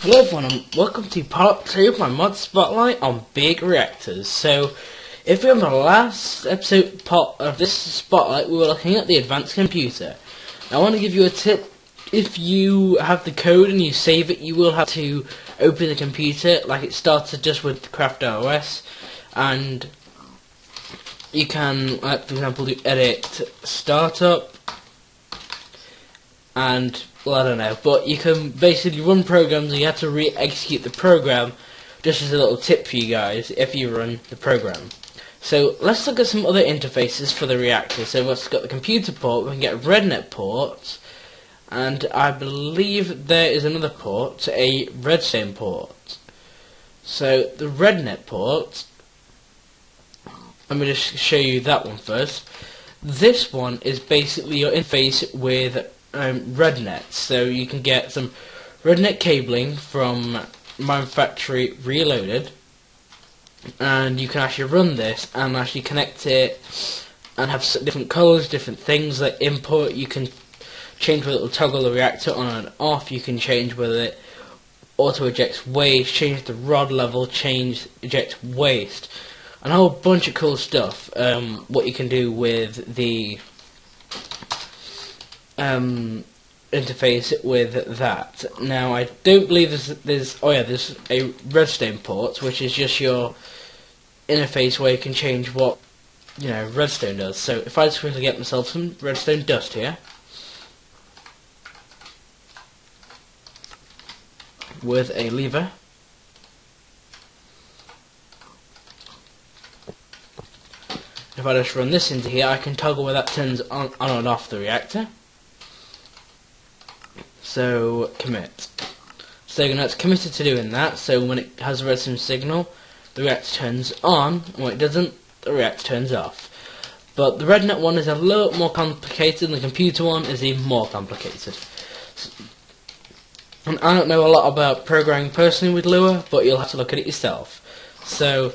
Hello everyone and welcome to part 2 of my mod spotlight on big reactors. So, if you remember the last episode part of this spotlight, we were looking at the advanced computer. Now, I want to give you a tip. If you have the code and you save it, you will have to open the computer, like it started just with Craft OS, and you can, for example, do edit startup, and well, I don't know, but you can basically run programs and you have to re-execute the program, just as a little tip for you guys if you run the program. So let's look at some other interfaces for the reactor. So we've got the computer port, we can get a RedNet port, and I believe there is another port, a Redstone port. So the RedNet port, let me just show you that one first. This one is basically your interface with RedNet, so you can get some RedNet cabling from Manufactory Reloaded, and you can actually run this and actually connect it and have different colors, different things like input. You can change whether it will toggle the reactor on and off. You can change whether it auto ejects waste, change the rod level, change eject waste, and a whole bunch of cool stuff. What you can do with the interface with that. Now, I don't believe there's a Redstone port, which is just your interface where you can change what Redstone does. So if I just quickly get myself some Redstone dust here with a lever, if I just run this into here, I can toggle where that turns on and off the reactor. So commit. So now it's committed to doing that. So when it has a redstone signal, the reactor turns on, and when it doesn't, the reactor turns off. But the RedNet one is a little more complicated, and the computer one is even more complicated. And I don't know a lot about programming personally with Lua, but you'll have to look at it yourself. So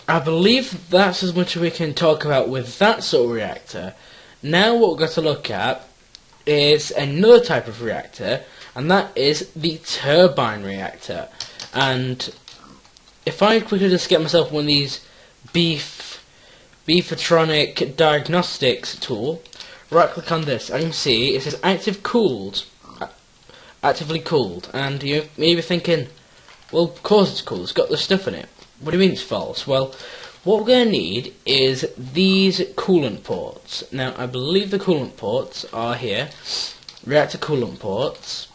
I believe that's as much as we can talk about with that sort of reactor. Now what we've got to look at is another type of reactor, and that is the turbine reactor. And if I quickly just get myself one of these Beefatronic diagnostics tool, right click on this, and you can see it says actively cooled, and you may be thinking, well, of course it's cool, it's got the stuff in it. What do you mean it's false? Well, what we're going to need is these coolant ports. Now, I believe the coolant ports are here, reactor coolant ports,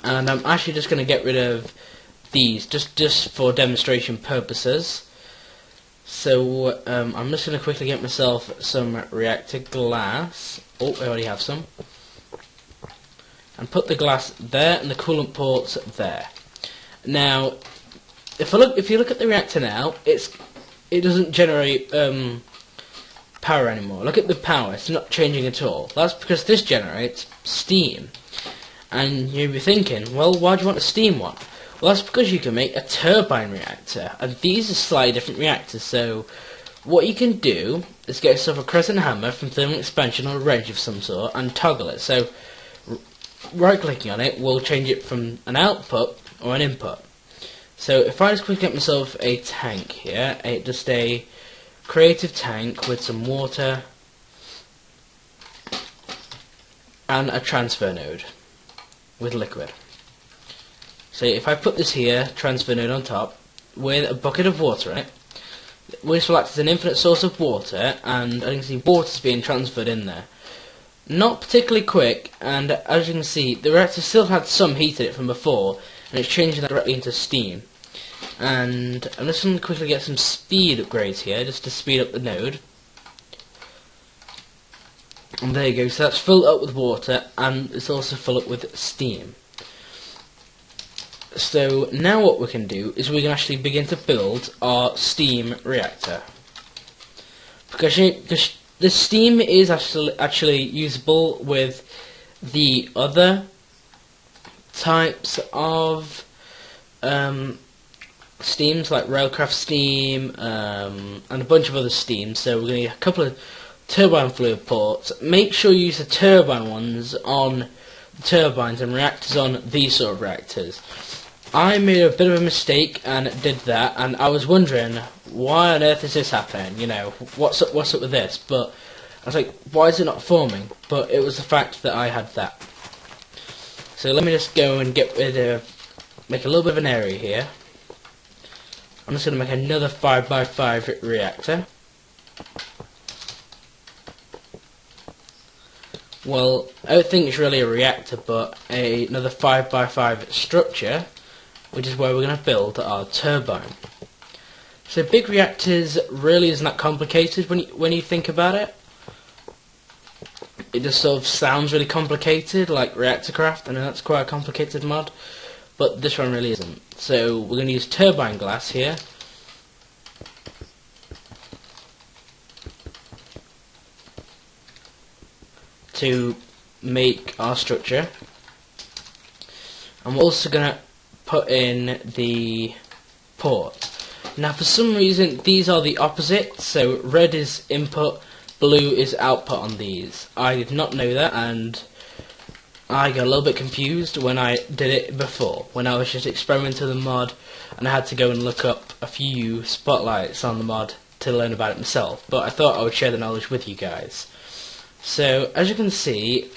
and I'm actually just going to get rid of these, just for demonstration purposes. So, I'm just going to quickly get myself some reactor glass. Oh, I already have some. And put the glass there, and the coolant ports there. Now, if you look at the reactor now, it doesn't generate power anymore. Look at the power; it's not changing at all. That's because this generates steam. And you'll be thinking, well, why do you want a steam one? Well, that's because you can make a turbine reactor, and these are slightly different reactors. So, what you can do is get yourself a crescent hammer from thermal expansion or a wrench of some sort, and toggle it. So, right-clicking on it will change it from an output or an input. So if I just quickly get myself a tank here, just a creative tank with some water and a transfer node with liquid. So if I put this here, transfer node on top, with a bucket of water in it, which will act as an infinite source of water, and I can see water's being transferred in there. Not particularly quick, and as you can see, the reactor still had some heat in it from before, and it's changing that directly into steam. And I'm just going to quickly get some speed upgrades here, just to speed up the node. And there you go, so that's filled up with water, and it's also filled up with steam. So now what we can do is we can actually begin to build our steam reactor. Because the steam is actually usable with the other types of steams, like railcraft steam and a bunch of other steams. So we're going to need a couple of turbine fluid ports. Make sure you use the turbine ones on turbines and reactors on these sort of reactors. I made a bit of a mistake and did that, and I was wondering why on earth is this happening? You know, what's up with this? But I was like, why is it not forming? But it was the fact that I had that. So let me just go and make a little bit of an area here. I'm just going to make another 5x5 reactor. Well, I don't think it's really a reactor, but another 5x5 structure, which is where we're going to build our turbine. So big reactors really isn't that complicated when you think about it. It just sort of sounds really complicated, like Reactorcraft. I know that's quite a complicated mod, but this one really isn't. So we're going to use turbine glass here. To make our structure. And we're also going to put in the port. Now for some reason these are the opposite, so red is input, blue is output on these. I did not know that, and I got a little bit confused when I did it before, when I was just experimenting with the mod and I had to go and look up a few spotlights on the mod to learn about it myself, but I thought I would share the knowledge with you guys. So as you can see,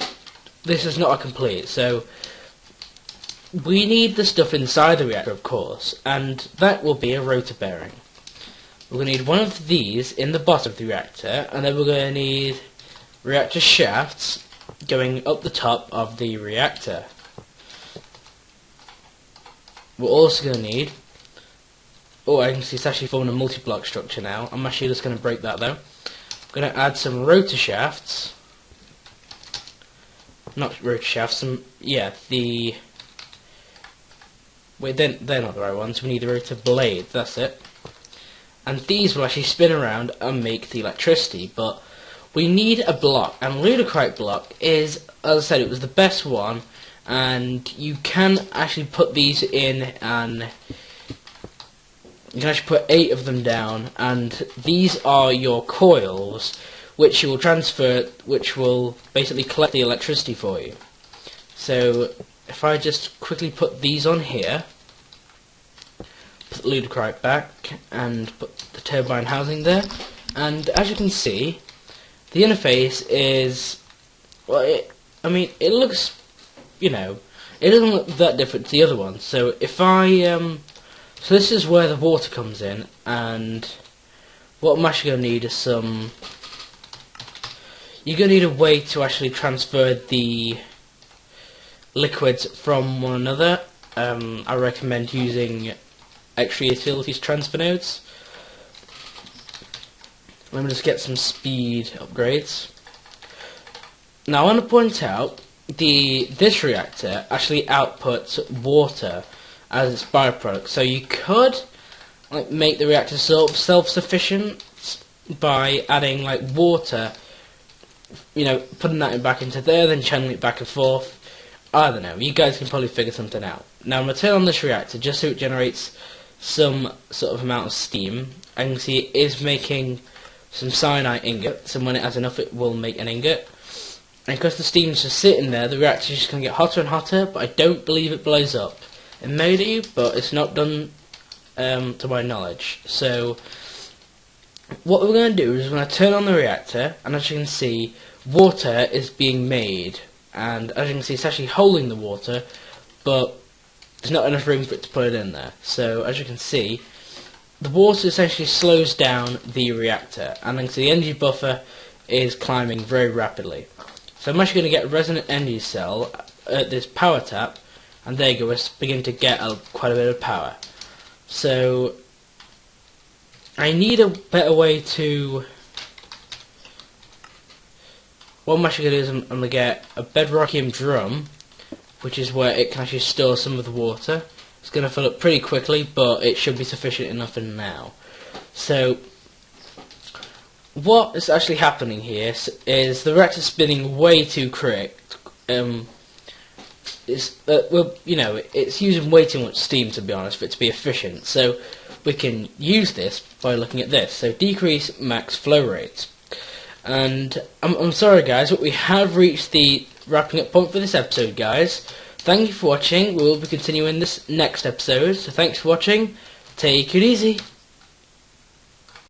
this is not a complete, so we need the stuff inside the reactor, of course, and that will be a rotor bearing. We're going to need one of these in the bottom of the reactor, and then we're going to need reactor shafts going up the top of the reactor. We're also going to need, oh, I can see it's actually forming a multi-block structure now. I'm actually just going to break that though. I'm going to add some rotor shafts. Not rotor shafts, wait, they're not the right ones. We need the rotor blade, that's it. And these will actually spin around and make the electricity, but we need a block, and Ludicrite block is, as I said, it was the best one, and you can actually put these in, and you can actually put 8 of them down, and these are your coils, which you will transfer, which will basically collect the electricity for you. So if I just quickly put these on here, put the Ludicrite back, and put the turbine housing there, and as you can see, the interface is, well, it looks, you know, it doesn't look that different to the other one. So if I, so this is where the water comes in, and what I'm actually going to need is you're going to need a way to actually transfer the liquids from one another. I recommend using extra utilities transfer nodes. Let me just get some speed upgrades. Now I want to point out this reactor actually outputs water as its byproduct. So you could make the reactor sort of self-sufficient by adding water, putting that back into there, then channeling it back and forth. I don't know, you guys can probably figure something out. Now I'm going to turn on this reactor just so it generates some sort of amount of steam. I can see it is making some cyanide ingot, so when it has enough it will make an ingot. And because the steam's just sitting there, the reactor's just going to get hotter and hotter, but I don't believe it blows up. It may do, but it's not done to my knowledge. So what we're going to do is we're going to turn on the reactor, and as you can see, water is being made. And as you can see, it's actually holding the water, but there's not enough room for it to put it in there. So as you can see, the water essentially slows down the reactor, and then the energy buffer is climbing very rapidly. So I'm actually going to get a resonant energy cell at this power tap, and there you go, we're beginning to get quite a bit of power. So I need a better way to... What I'm actually going to do is I'm going to get a bedrockium drum, which is where it can actually store some of the water. It's going to fill up pretty quickly, but it should be sufficient enough in now. So what is actually happening here is the reactor spinning way too quick. It's using way too much steam, to be honest, for it to be efficient. So we can use this by looking at this. So decrease max flow rate. And I'm sorry guys, but we have reached the wrapping up point for this episode, guys. Thank you for watching. We will be continuing this next episode. So thanks for watching. Take it easy.